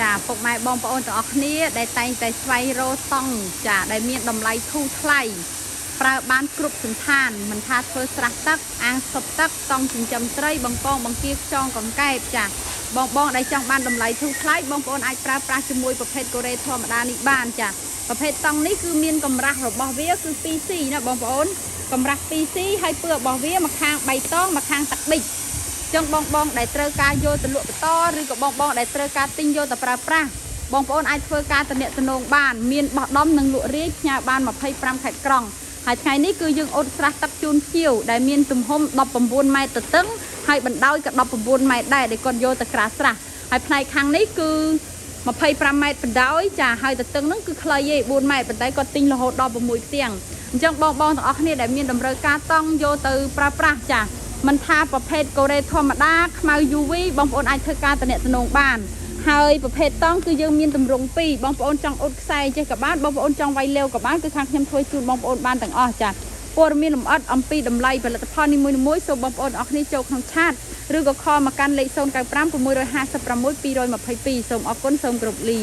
ចាពុកម៉ែបងប្អូនទាំងអស់គ្នាដែលតែងតែស្វែងរកតង់ចាដែលមានតម្លៃធូរថ្លៃប្រើបានគ្រប់សន្តានមិនថាធ្វើស្រះទឹកអាងស្តុបទឹកតង់ចិញ្ចឹមត្រីបង្កងបង្គាខ្យងកង្កែបចាបងដែលចង់បានតម្លៃធូរថ្លៃបងប្អូនអាចប្រើប្រាស់ជាមួយប្រភេទកូរ៉េធម្មតានេះបានចាប្រភេទតង់នេះគឺមានកម្រាស់របស់វាគឺ 2C ណាបងប្អូនកម្រាស់ 2C ហើយពឿរបស់វាមួយខាង3តងមួយខាងទឹកប៊ិចចឹងបងដែលត្រូវការយកទៅលក់បន្តឬក៏បងដែលត្រូវការទិញយកទៅប្រើប្រាស់បងប្អូនអាចធ្វើការទំនាក់ទំនងបានមានបោះដុំនិងលក់រាយផ្ញើបាន25ខេត្តក្រុងហើយថ្ងៃនេះគឺយើងអ៊ុតស្រះទឹកជូនភ្ញៀវដែលមានទំហំ19ម៉ែត្រទៅតឹងហើយបណ្ដោយក៏19ម៉ែត្រដែរដែលគាត់យកទៅក្រាស្រះហើយផ្នែកខាងនេះគឺ25ម៉ែត្របណ្ដោយចាហើយទៅតឹងហ្នឹងគឺខ្លីឯង4ម៉ែត្រប៉ុន្តែគាត់ទិញរហូតដល់6ផ្ទាំងអញ្ចឹងបងទាំងអស់គ្នាដែលមានតម្រូវការតង់យកទៅប្រើប្រាស់ចាមិនថាប្រភេទកូរ៉េធម្មតាខ្មៅ UV បងប្អូនអាចធ្វើការទំនាក់ទំនងបានហើយប្រភេទតង់គឺយើងមានទម្រង់2បងប្អូនចង់អ៊ុតខ្សែចេះក៏បានបងប្អូនចង់វាយលាវក៏បានគឺខាងខ្ញុំធ្វើជូនបងប្អូនបានទាំងអស់ចាព័ត៌មានលម្អិតអំពីតម្លៃផលិតផលនីមួយៗសូមបងប្អូនអរគ្នាចូលក្នុងឆាតឬក៏ខលមកកាន់លេខ095 656 222សូមអរគុណសូមគោរពលា